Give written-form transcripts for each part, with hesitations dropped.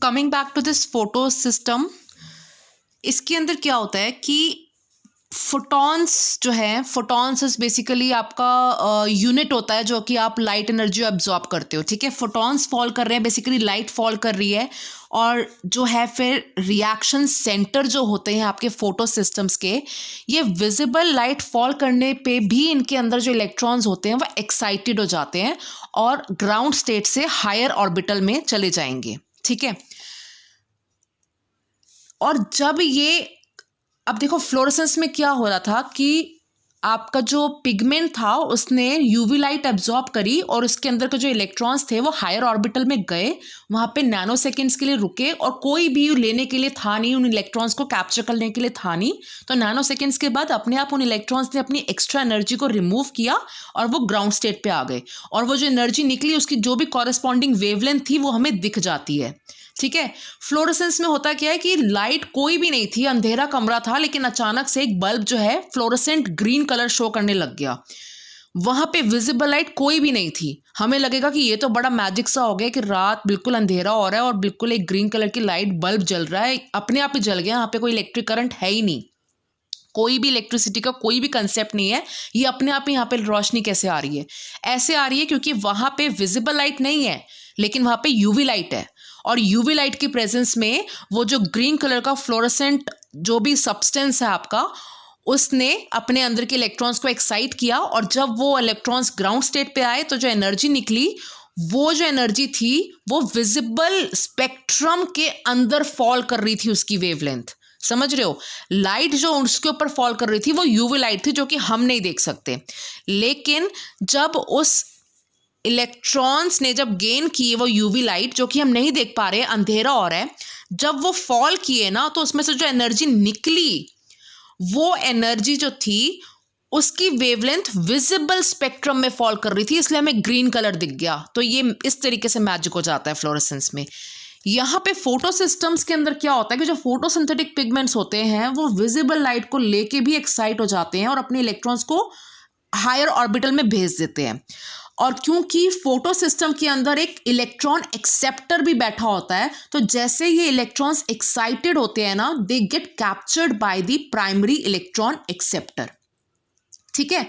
Coming back to this photo system, इसके अंदर क्या होता है कि फोटॉन्स जो है, फोटॉन्स इज बेसिकली आपका यूनिट होता है जो कि आप लाइट एनर्जी एब्जॉर्ब करते हो, ठीक है। फोटॉन्स फॉल कर रहे हैं, बेसिकली लाइट फॉल कर रही है, और जो है फिर रिएक्शन सेंटर जो होते हैं आपके फोटो सिस्टम्स के, ये विजिबल लाइट फॉल करने पे भी इनके अंदर जो इलेक्ट्रॉन्स होते हैं वो एक्साइटेड हो जाते हैं और ग्राउंड स्टेट से हायर ऑर्बिटल में चले जाएंगे, ठीक है। और जब ये, अब देखो फ्लोरेसेंस में क्या हो रहा था कि आपका जो पिगमेंट था उसने यूवी लाइट एब्जॉर्ब करी और उसके अंदर के जो इलेक्ट्रॉन्स थे वो हायर ऑर्बिटल में गए, वहाँ पे नैनो सेकेंड्स के लिए रुके और कोई भी लेने के लिए था नहीं, उन इलेक्ट्रॉन्स को कैप्चर करने के लिए था नहीं। तो नैनो सेकेंड्स के बाद अपने आप उन इलेक्ट्रॉन्स ने अपनी एक्स्ट्रा एनर्जी को रिमूव किया और वो ग्राउंड स्टेट पे आ गए, और वो जो एनर्जी निकली उसकी जो भी कॉरेस्पॉन्डिंग वेवलेंथ थी वो हमें दिख जाती है, ठीक है। फ्लोरेसेंस में होता क्या है कि लाइट कोई भी नहीं थी, अंधेरा कमरा था, लेकिन अचानक से एक बल्ब जो है फ्लोरेसेंट ग्रीन कलर शो करने लग गया। वहां पे विजिबल लाइट कोई भी नहीं थी। हमें लगेगा कि ये तो बड़ा मैजिक सा हो गया कि रात बिल्कुल अंधेरा हो रहा है और बिल्कुल एक ग्रीन कलर की लाइट बल्ब जल रहा है, अपने आप ही जल गया, यहाँ पे कोई इलेक्ट्रिक करंट है ही नहीं, कोई भी इलेक्ट्रिसिटी का कोई भी कंसेप्ट नहीं है, ये अपने आप ही यहाँ पे रोशनी कैसे आ रही है? ऐसे आ रही है क्योंकि वहां पे विजिबल लाइट नहीं है, लेकिन वहां पे यूवी लाइट है, और यूवी लाइट की प्रेजेंस में वो जो ग्रीन कलर का फ्लोरेसेंट जो भी सब्सटेंस है आपका, उसने अपने अंदर के इलेक्ट्रॉन्स को एक्साइट किया, और जब वो इलेक्ट्रॉन्स ग्राउंड स्टेट पे आए तो जो एनर्जी निकली, वो जो एनर्जी थी वो विजिबल स्पेक्ट्रम के अंदर फॉल कर रही थी, उसकी वेवलेंथ, समझ रहे हो? लाइट जो उसके ऊपर फॉल कर रही थी वो यूवी लाइट थी जो कि हम नहीं देख सकते, लेकिन जब उस इलेक्ट्रॉन्स ने जब गेन किए वो यूवी लाइट जो कि हम नहीं देख पा रहे, अंधेरा हो रहा है, जब वो फॉल किए ना तो उसमें से जो एनर्जी निकली, वो एनर्जी जो थी उसकी वेवलेंथ विजिबल स्पेक्ट्रम में फॉल कर रही थी, इसलिए हमें ग्रीन कलर दिख गया। तो ये इस तरीके से मैजिक हो जाता है फ्लोरेसेंस में। यहाँ पे फोटो सिस्टम्स के अंदर क्या होता है कि जो फोटोसिंथेटिक पिगमेंट्स होते हैं वो विजिबल लाइट को लेके भी एक्साइट हो जाते हैं और अपने इलेक्ट्रॉन्स को हायर ऑर्बिटल में भेज देते हैं। और क्योंकि फोटो सिस्टम के अंदर एक इलेक्ट्रॉन एक्सेप्टर भी बैठा होता है, तो जैसे ये इलेक्ट्रॉन्स एक्साइटेड होते हैं ना, they get captured by the primary electron acceptor, ठीक है।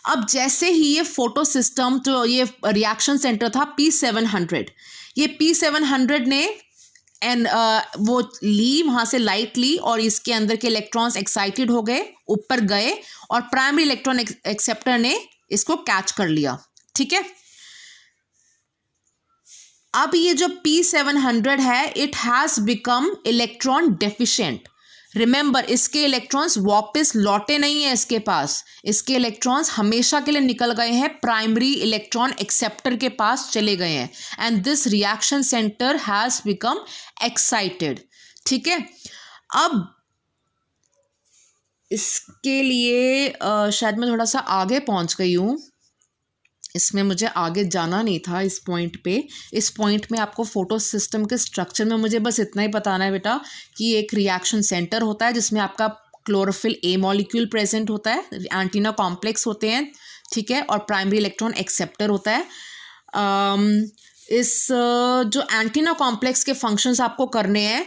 अब जैसे ही ये फोटो सिस्टम, तो ये रिएक्शन सेंटर था P700, ये P700 ने वो ली, वहां से लाइट ली और इसके अंदर के इलेक्ट्रॉन्स एक्साइटेड हो गए, ऊपर गए, और प्राइमरी इलेक्ट्रॉन एक्सेप्टर ने इसको कैच कर लिया, ठीक है। अब ये जो P700 है, it has become electron deficient. Remember, इसके इलेक्ट्रॉन्स वापस लौटे नहीं है इसके पास, इसके इलेक्ट्रॉन्स हमेशा के लिए निकल गए हैं, प्राइमरी इलेक्ट्रॉन एक्सेप्टर के पास चले गए हैं, and this reaction centre has become excited, ठीक है। अब इसके लिए शायद मैं थोड़ा सा आगे पहुंच गई हूँ, इसमें मुझे आगे जाना नहीं था इस पॉइंट पे। इस पॉइंट में आपको फोटो सिस्टम के स्ट्रक्चर में मुझे बस इतना ही बताना है बेटा कि एक रिएक्शन सेंटर होता है जिसमें आपका क्लोरोफिल ए मॉलिक्यूल प्रेजेंट होता है, एंटीना कॉम्प्लेक्स होते हैं, ठीक है, और प्राइमरी इलेक्ट्रॉन एक्सेप्टर होता है। इस जो एंटीना कॉम्प्लेक्स के फंक्शंस आपको करने हैं,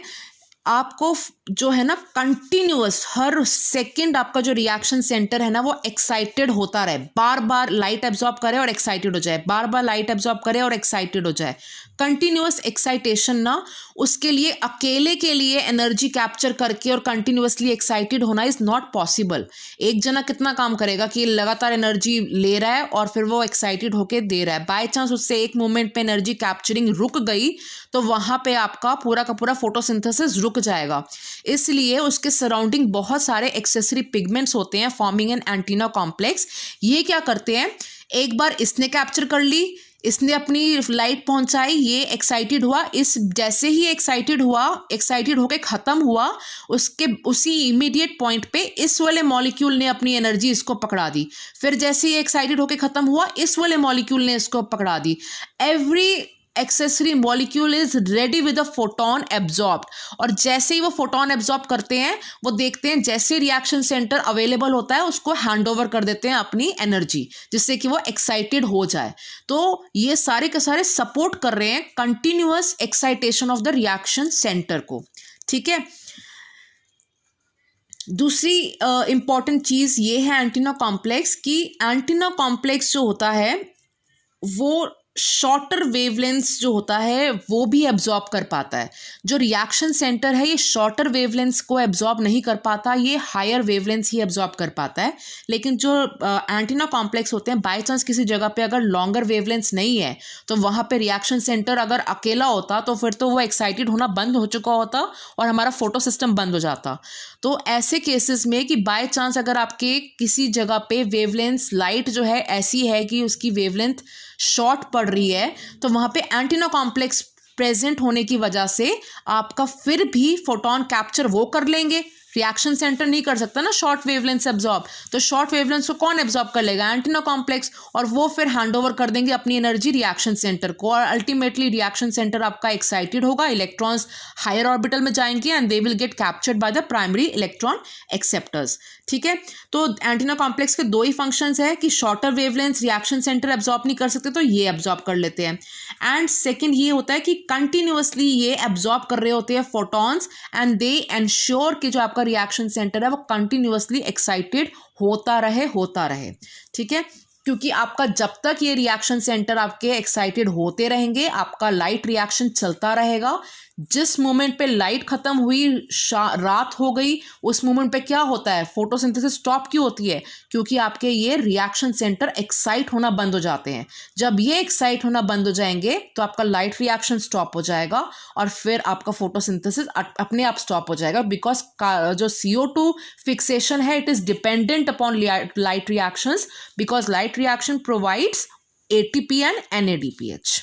आपको जो है ना कंटिन्यूअस हर सेकंड आपका जो रिएक्शन सेंटर है ना वो एक्साइटेड होता रहे, बार बार लाइट एब्जॉर्ब करे और एक्साइटेड हो जाए, बार बार लाइट एब्जॉर्ब करे और एक्साइटेड हो जाए। कंटिन्यूअस एक्साइटेशन ना, उसके लिए अकेले के लिए एनर्जी कैप्चर करके और कंटिन्यूअसली एक्साइटेड होना इज नॉट पॉसिबल। एक जना कितना काम करेगा कि लगातार एनर्जी ले रहा है और फिर वो एक्साइटेड होके दे रहा है, बाय चांस उससे एक मोमेंट पे एनर्जी कैप्चरिंग रुक गई तो वहां पे आपका पूरा का पूरा फोटोसिंथेसिस रुक जाएगा। इसलिए उसके सराउंडिंग बहुत सारे एक्सेसरी पिगमेंट्स होते हैं फॉर्मिंग एन एंटीना कॉम्प्लेक्स। ये क्या करते हैं, एक बार इसने कैप्चर कर ली, इसने अपनी लाइट पहुंचाई, ये एक्साइटेड हुआ, इस जैसे ही एक्साइटेड हुआ, एक्साइटेड होके ख़त्म हुआ, उसके उसी इमीडिएट पॉइंट पे इस वाले मॉलिक्यूल ने अपनी एनर्जी इसको पकड़ा दी, फिर जैसे ही एक्साइटेड होके ख़त्म हुआ, इस वाले मॉलिक्यूल ने इसको पकड़ा दी। Every accessory molecule is ready with a photon absorbed, और जैसे ही वो फोटोन एब्जॉर्ब करते हैं वो देखते हैं जैसे रिएक्शन सेंटर अवेलेबल होता है उसको हैंड ओवर कर देते हैं अपनी एनर्जी, जिससे कि वो एक्साइटेड हो जाए। तो ये सारे के सारे सपोर्ट कर रहे हैं continuous excitation of the reaction centre को। ठीक है, दूसरी इंपॉर्टेंट चीज़ ये है एंटीना कॉम्प्लेक्स की, एंटीना कॉम्प्लेक्स जो होता है वो शॉर्टर वेवलेंथ्स जो होता है वो भी एब्जॉर्ब कर पाता है। जो रिएक्शन सेंटर है ये शॉर्टर वेवलेंथ्स को एब्जॉर्ब नहीं कर पाता, ये हायर वेवलेंथ्स ही एब्जॉर्ब कर पाता है। लेकिन जो एंटीना कॉम्प्लेक्स होते हैं, बाय चांस किसी जगह पे अगर लॉन्गर वेवलेंथ्स नहीं है तो वहाँ पे रिएक्शन सेंटर अगर अकेला होता तो फिर तो वो एक्साइटेड होना बंद हो चुका होता और हमारा फोटो सिस्टम बंद हो जाता। तो ऐसे केसेस में कि बाय चांस अगर आपके किसी जगह पे वेवलेंथ्स लाइट जो है ऐसी है कि उसकी वेवलेंथ शॉर्ट पड़ रही है, तो वहाँ पे एंटीना कॉम्प्लेक्स प्रेजेंट होने की वजह से आपका फिर भी फोटोन कैप्चर वो कर लेंगे, रिएक्शन सेंटर नहीं कर सकता ना शॉर्ट वेवलेंथ से एब्जॉर्ब, तो शॉर्ट वेवलेंथ को कौन एब्जॉर्ब कर लेगा, एंटीना कॉम्प्लेक्स, और वो फिर हैंड ओवर कर देंगे अपनी एनर्जी रिएक्शन सेंटर को, और अल्टीमेटली रिएक्शन सेंटर आपका एक्साइटेड होगा, इलेक्ट्रॉन्स हायर ऑर्बिटल में जाएंगे and they will get captured by the primary electron acceptors. ठीक है, तो एंटीना कॉम्प्लेक्स के दो ही फंक्शंस है कि shorter wavelength reaction centre absorb नहीं कर सकते तो ये एब्जॉर्ब कर लेते हैं, एंड सेकेंड ये होता है कि कंटिन्यूअसली ये एब्जॉर्ब कर रहे होते हैं फोटॉन्स एंड दे एंश्योर कि जो आपका रिएक्शन सेंटर है वो कंटिन्यूअसली एक्साइटेड होता रहे। ठीक है, क्योंकि आपका जब तक ये रिएक्शन सेंटर आपके एक्साइटेड होते रहेंगे आपका लाइट रिएक्शन चलता रहेगा। जिस मोमेंट पे लाइट खत्म हुई, रात हो गई, उस मोमेंट पे क्या होता है, फोटोसिंथेसिस स्टॉप क्यों होती है, क्योंकि आपके ये रिएक्शन सेंटर एक्साइट होना बंद हो जाते हैं। जब ये एक्साइट होना बंद हो जाएंगे तो आपका लाइट रिएक्शन स्टॉप हो जाएगा और फिर आपका फोटोसिंथेसिस अपने आप स्टॉप हो जाएगा, बिकॉज जो CO2 फिक्सेशन है it is dependent upon light reactions, because light reaction provides ATP and NADPH।